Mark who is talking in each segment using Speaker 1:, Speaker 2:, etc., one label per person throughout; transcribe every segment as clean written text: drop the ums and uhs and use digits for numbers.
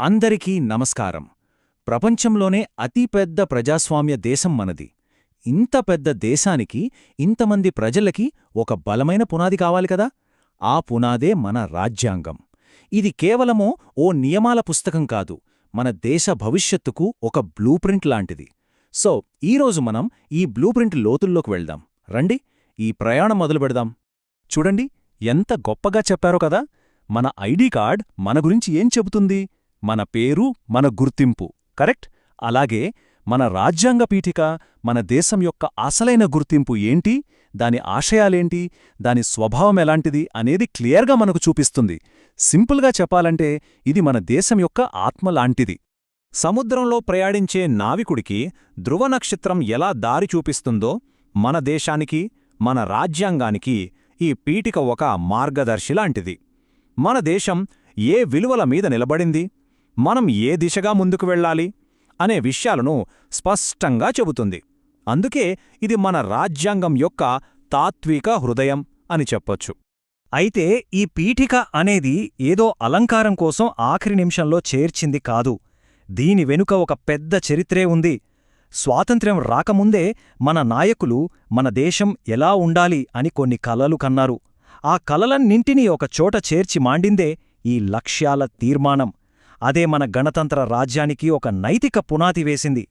Speaker 1: అందరికీ నమస్కారం. ప్రపంచంలోనే అతిపెద్ద ప్రజాస్వామ్య దేశం మనది. ఇంత పెద్ద దేశానికి, ఇంతమంది ప్రజలకి ఒక బలమైన పునాది కావాలి కదా. ఆ పునాదే మన రాజ్యాంగం. ఇది కేవలమో ఓ నియమాల పుస్తకం కాదు, మన దేశ భవిష్యత్తుకు ఒక బ్లూప్రింట్ లాంటిది. సో ఈరోజు మనం ఈ బ్లూప్రింట్ లోతుల్లోకి వెళ్దాం. రండి, ఈ ప్రయాణం మొదలుపెడదాం. చూడండి, ఎంత గొప్పగా చెప్పారో కదా. మన ఐడీ కార్డ్ మన గురించి ఏం చెబుతుంది? మన పేరు, మన గుర్తింపు, కరెక్ట్? అలాగే మన రాజ్యాంగ పీఠిక మన దేశం యొక్క అసలైన గుర్తింపు ఏంటి, దాని ఆశయాలేంటి, దాని స్వభావం ఎలాంటిది అనేది క్లియర్గా మనకు చూపిస్తుంది. సింపుల్గా చెప్పాలంటే ఇది మన దేశం యొక్క ఆత్మ లాంటిది. సముద్రంలో ప్రయాణించే నావికుడికి ధ్రువ నక్షత్రం ఎలా దారి చూపిస్తుందో, మన దేశానికి, మన రాజ్యాంగానికి ఈ పీఠిక ఒక మార్గదర్శిలాంటిది. మన దేశం ఏ విలువల మీద నిలబడింది, మనం ఏ దిశగా ముందుకు వెళ్ళాలి అనే విషయాలను స్పష్టంగా చెబుతుంది. అందుకే ఇది మన రాజ్యాంగం యొక్క తాత్విక హృదయం అని చెప్పొచ్చు.
Speaker 2: అయితే ఈ పీఠిక అనేది ఏదో అలంకారం కోసం ఆఖరి నిమిషంలో చేర్చింది కాదు. దీని వెనుక ఒక పెద్ద చరిత్రే ఉంది. స్వాతంత్ర్యం రాకముందే మన నాయకులు మన దేశం ఎలా ఉండాలి అని కొన్ని కలలు కన్నారు. ఆ కలలన్నింటినీ ఒకచోట చేర్చి మాండిందే ఈ లక్ష్యాల తీర్మానం. అదే మన గణతంత్ర రాజ్యానికి ఒక నైతిక పునాది వేసింది.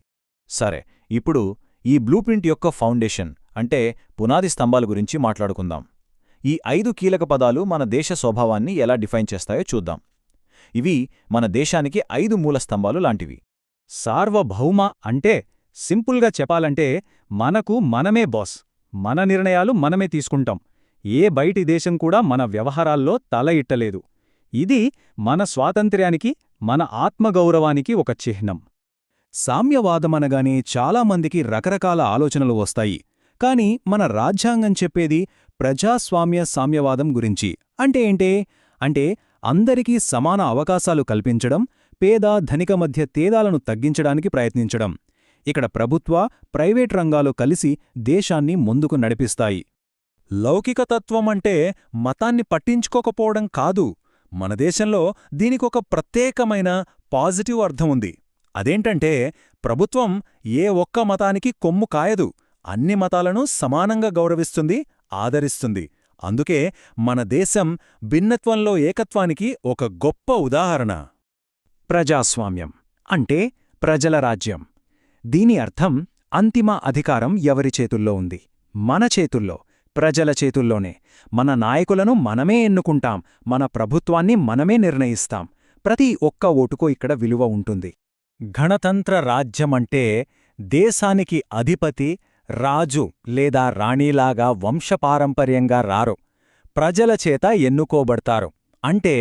Speaker 1: సరే, ఇప్పుడు ఈ బ్లూప్రింట్ యొక్క ఫౌండేషన్ అంటే పునాది స్తంభాల గురించి మాట్లాడుకుందాం. ఈ 5 కీలక పదాలు మన దేశ స్వభావాన్ని ఎలా డిఫైన్ చేస్తాయో చూద్దాం. ఇవి మన దేశానికి 5 మూల స్తంభాలు లాంటివి.
Speaker 2: సార్వభౌమ అంటే సింపుల్గా చెప్పాలంటే మనకు మనమే బాస్. మన నిర్ణయాలు మనమే తీసుకుంటాం. ఏ బయటి దేశం కూడా మన వ్యవహారాల్లో తల ఇట్టలేదు. ఇది మన స్వాతంత్ర్యానికి, మన ఆత్మగౌరవానికి ఒక చిహ్నం.
Speaker 1: సామ్యవాదమనగానే చాలామందికి రకరకాల ఆలోచనలు వస్తాయి. కాని మన రాజ్యాంగం చెప్పేది ప్రజాస్వామ్య సామ్యవాదం గురించి. అంటే ఏంటే? అంటే అందరికీ సమాన అవకాశాలు కల్పించడం, పేద ధనిక మధ్య తేడాలను తగ్గించడానికి ప్రయత్నించడం. ఇక్కడ ప్రభుత్వ, ప్రైవేట్ రంగాలు కలిసి దేశాన్ని ముందుకు నడిపిస్తాయి. లౌకికతత్వమంటే మతాన్ని పట్టించుకోకపోవడం కాదు. మన దేశంలో దీనికొక ప్రత్యేకమైన పాజిటివ్ అర్థం ఉంది. అదేంటంటే ప్రభుత్వం ఏ ఒక్క మతానికి కొమ్ము కాయదు, అన్ని మతాలను సమానంగా గౌరవిస్తుంది, ఆదరిస్తుంది. అందుకే మన దేశం భిన్నత్వంలో ఏకత్వానికి ఒక గొప్ప ఉదాహరణ.
Speaker 2: ప్రజాస్వామ్యం అంటే ప్రజల రాజ్యం. దీని అర్థం అంతిమ అధికారం ఎవరి చేతుల్లో ఉంది? మన చేతుల్లో, ప్రజల చేతుల్లోనే. మన నాయకులను మనమే ఎన్నుకుంటాం, మన ప్రభుత్వాన్ని మనమే నిర్ణయిస్తాం. ప్రతి ఒక్క ఓటుకో ఇక్కడ విలువ ఉంటుంది. గణతంత్ర రాజ్యమంటే దేశానికి అధిపతి, రాజు లేదా రాణిలాగా వంశపారంపర్యంగా రారు, ప్రజల చేత ఎన్నుకోబడతారు. అంటే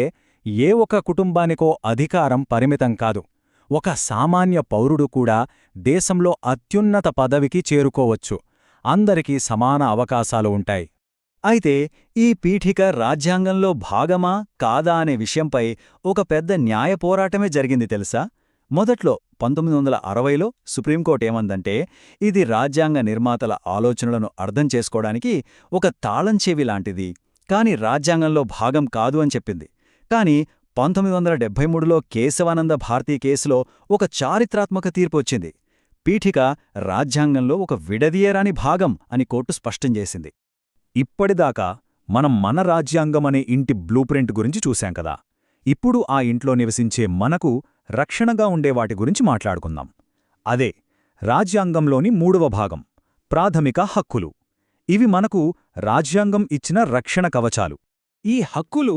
Speaker 2: ఏ ఒక కుటుంబానికో అధికారం పరిమితం కాదు. ఒక సామాన్య పౌరుడు కూడా దేశంలో అత్యున్నత పదవికి చేరుకోవచ్చు. అందరికీ సమాన అవకాశాలు ఉంటాయి. అయితే ఈ పీఠిక రాజ్యాంగంలో భాగమా కాదా అనే విషయంపై ఒక పెద్ద న్యాయ పోరాటమే జరిగింది తెలుసా? మొదట్లో 1960లో సుప్రీంకోర్టు ఏమందంటే ఇది రాజ్యాంగ నిర్మాతల ఆలోచనలను అర్థం చేసుకోవడానికి ఒక తాళంచెవి లాంటిది, కాని రాజ్యాంగంలో భాగం కాదు అని చెప్పింది. కాని 1973లో కేశవానంద భారతీ కేసులో ఒక చారిత్రాత్మక తీర్పు వచ్చింది. పీఠిక రాజ్యాంగంలో ఒక విడదీయరాని భాగం అని కోర్టు స్పష్టం చేసింది.
Speaker 1: ఇప్పటిదాకా మనం మన రాజ్యాంగమనే ఇంటి బ్లూప్రింట్ గురించి చూశాం కదా. ఇప్పుడు ఆ ఇంట్లో నివసించే మనకు రక్షణగా ఉండే వాటి గురించి మాట్లాడుకుందాం. అదే రాజ్యాంగంలోని 3వ భాగం, ప్రాథమిక హక్కులు. ఇవి మనకు రాజ్యాంగం ఇచ్చిన రక్షణ కవచాలు. ఈ హక్కులు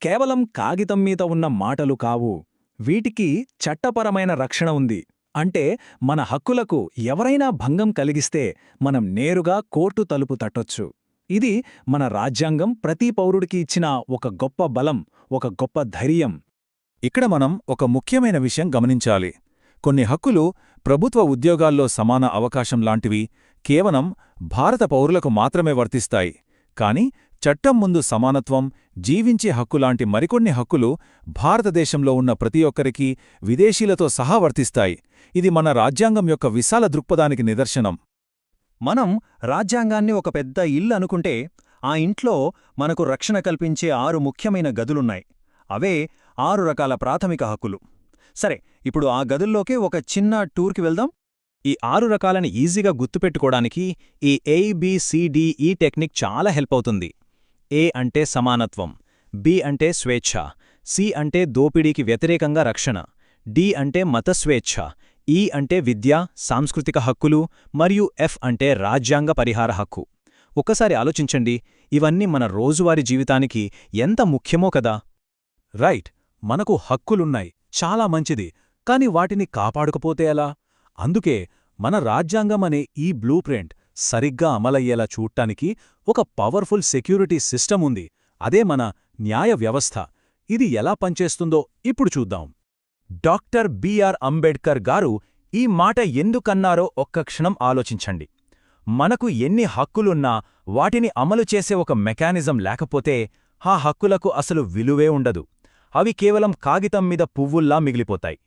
Speaker 1: కేవలం కాగితం మీద ఉన్న మాటలు కావు. వీటికి చట్టపరమైన రక్షణ ఉంది. అంటే మన హక్కులకు ఎవరైనా భంగం కలిగిస్తే మనం నేరుగా కోర్టు తలుపు తట్టొచ్చు. ఇది మన రాజ్యాంగం ప్రతి పౌరుడికి ఇచ్చిన ఒక గొప్ప బలం, ఒక గొప్ప ధైర్యం. ఇక్కడ మనం ఒక ముఖ్యమైన విషయం గమనించాలి. కొన్ని హక్కులు ప్రభుత్వ ఉద్యోగాల్లో సమాన అవకాశం లాంటివి కేవలం భారత పౌరులకు మాత్రమే వర్తిస్తాయి. కాని చట్టం ముందు సమానత్వం, జీవించే హక్కులాంటి మరికొన్ని హక్కులు భారతదేశంలో ఉన్న ప్రతి ఒక్కరికీ, విదేశీలతో సహా వర్తిస్తాయి. ఇది మన రాజ్యాంగం యొక్క విశాల దృక్పథానికి నిదర్శనం.
Speaker 2: మనం రాజ్యాంగాన్ని ఒక పెద్ద ఇల్లు అనుకుంటే ఆ ఇంట్లో మనకు రక్షణ కల్పించే 6 ముఖ్యమైన గదులున్నాయి. అవే 6 రకాల ప్రాథమిక హక్కులు. సరే, ఇప్పుడు ఆ గదుల్లోకి ఒక చిన్న టూర్కి వెళ్దాం. ఈ 6 రకాలని ఈజీగా గుర్తుపెట్టుకోవడానికి ఈ ABCDE టెక్నిక్ చాలా హెల్ప్ అవుతుంది. ఏ అంటే సమానత్వం, బి అంటే స్వేచ్ఛ, సి అంటే దోపిడీకి వ్యతిరేకంగా రక్షణ, డి అంటే మత స్వేచ్ఛ, ఈ అంటే విద్య, సాంస్కృతిక హక్కులు, మరియు ఎఫ్ అంటే రాజ్యాంగ పరిహార హక్కు. ఒక్కసారి ఆలోచించండి, ఇవన్నీ మన రోజువారీ జీవితానికి ఎంత ముఖ్యమో కదా.
Speaker 1: రైట్, మనకు హక్కులున్నాయి, చాలా మంచిది, కాని వాటిని కాపాడకపోతే ఎలా? అందుకే మన రాజ్యాంగం అనే ఈ బ్లూ ప్రింట్ సరిగ్గా అమలయ్యేలా చూడ్టానికి ఒక పవర్ఫుల్ సెక్యూరిటీ సిస్టమ్ ఉంది. అదే మన న్యాయ వ్యవస్థ. ఇది ఎలా పనిచేస్తుందో ఇప్పుడు చూద్దాం. డాక్టర్ బిఆర్ అంబేడ్కర్ గారు ఈ మాట ఎందుకన్నారో ఒక్క క్షణం ఆలోచించండి. మనకు ఎన్ని హక్కులున్నా వాటిని అమలు చేసే ఒక మెకానిజం లేకపోతే ఆ హక్కులకు అసలు విలువే ఉండదు. అవి కేవలం కాగితం మీద పువ్వుల్లా మిగిలిపోతాయి.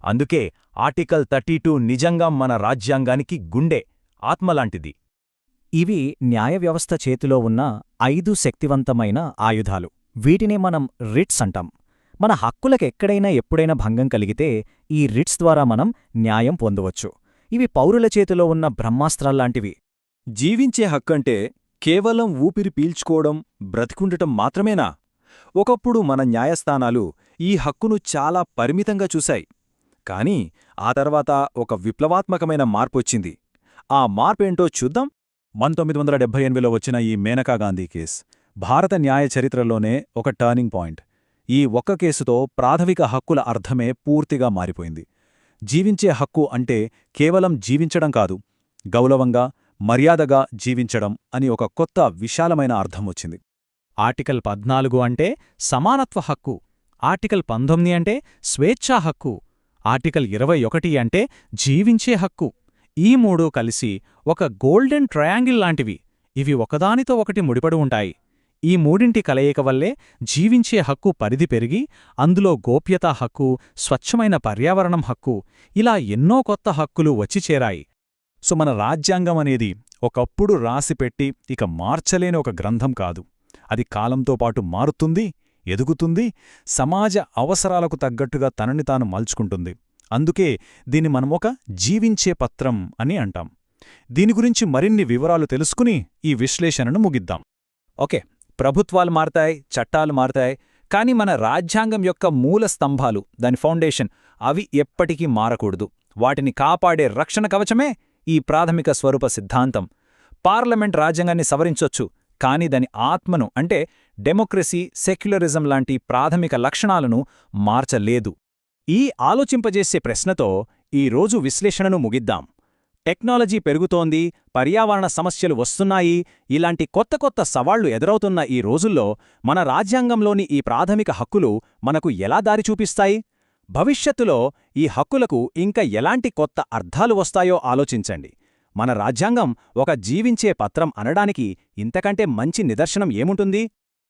Speaker 1: అందుకే ఆర్టికల్ 32 నిజంగా మన రాజ్యాంగానికి గుండె, ఆత్మలాంటిది.
Speaker 3: ఇవి న్యాయ వ్యవస్థ చేతిలో ఉన్న 5 శక్తివంతమైన ఆయుధాలు. వీటినే మనం రిట్స్ అంటాం. మన హక్కులకెక్కడైనా ఎప్పుడైనా భంగం కలిగితే ఈ రిట్స్ ద్వారా మనం న్యాయం పొందవచ్చు. ఇవి పౌరుల చేతిలో ఉన్న బ్రహ్మాస్త్రాల్లాంటివి.
Speaker 2: జీవించే హక్కంటే కేవలం ఊపిరి పీల్చుకోవడం, బ్రతికుండటం మాత్రమేనా? ఒకప్పుడు మన న్యాయస్థానాలు ఈ హక్కును చాలా పరిమితంగా చూశాయి. కానీ ఆ తర్వాత ఒక విప్లవాత్మకమైన మార్పొచ్చింది. ఆ మార్పేంటో చూద్దాం.
Speaker 1: 1978లో వచ్చిన ఈ మేనకాగాంధీ కేస్ భారత న్యాయ చరిత్రలోనే ఒక టర్నింగ్ పాయింట్. ఈ ఒక్క కేసుతో ప్రాథమిక హక్కుల అర్థమే పూర్తిగా మారిపోయింది. జీవించే హక్కు అంటే కేవలం జీవించడం కాదు, గౌరవంగా, మర్యాదగా జీవించడం అని ఒక కొత్త విశాలమైన అర్థం వచ్చింది.
Speaker 2: ఆర్టికల్ 14 అంటే సమానత్వ హక్కు, ఆర్టికల్ 19 అంటే స్వేచ్ఛా హక్కు, ఆర్టికల్ 21 అంటే జీవించే హక్కు. ఈ మూడూ కలిసి ఒక గోల్డెన్ ట్రయాంగిల్ లాంటివి. ఇవి ఒకదానితో ఒకటి ముడిపడి ఉంటాయి. ఈ మూడింటి కలయిక వల్లే జీవించే హక్కు పరిధి పెరిగి అందులో గోప్యతా హక్కు, స్వచ్ఛమైన పర్యావరణం హక్కు, ఇలా ఎన్నో కొత్త హక్కులు వచ్చి చేరాయి.
Speaker 1: సో మన రాజ్యాంగం అనేది ఒకప్పుడు రాసిపెట్టి ఇక మార్చలేని ఒక గ్రంథం కాదు. అది కాలంతో పాటు మారుతుంది, ఎదుగుతుంది, సమాజ అవసరాలకు తగ్గట్టుగా తనని తాను మలుచుకుంటుంది. అందుకే దీన్ని మనమొక జీవించే పత్రం అని అంటాం. దీని గురించి మరిన్ని వివరాలు తెలుసుకుని ఈ విశ్లేషణను ముగిద్దాం.
Speaker 2: ఓకే, ప్రభుత్వాలు మారతాయి, చట్టాలు మారతాయి, కానీ మన రాజ్యాంగం యొక్క మూల స్తంభాలు, దాని ఫౌండేషన్, అవి ఎప్పటికీ మారకూడదు. వాటిని కాపాడే రక్షణ కవచమే ఈ ప్రాథమిక స్వరూప సిద్ధాంతం. పార్లమెంట్ రాజ్యాంగాన్ని సవరించొచ్చు, కానీ దాని ఆత్మను, అంటే డెమోక్రసీ, సెక్యులరిజం లాంటి ప్రాథమిక లక్షణాలను మార్చలేదు. ఈ ఆలోచింపజేసే ప్రశ్నతో ఈరోజు విశ్లేషణను ముగిద్దాం. టెక్నాలజీ పెరుగుతోంది, పర్యావరణ సమస్యలు వస్తున్నాయి, ఇలాంటి కొత్త కొత్త సవాళ్లు ఎదురవుతున్న ఈ రోజుల్లో మన రాజ్యాంగంలోని ఈ ప్రాథమిక హక్కులు మనకు ఎలా దారి చూపిస్తాయి? భవిష్యత్తులో ఈ హక్కులకు ఇంకా ఎలాంటి కొత్త అర్థాలు వస్తాయో ఆలోచించండి. మన రాజ్యాంగం ఒక జీవించే పత్రం అనడానికి ఇంతకంటే మంచి నిదర్శనం ఏముంటుంది?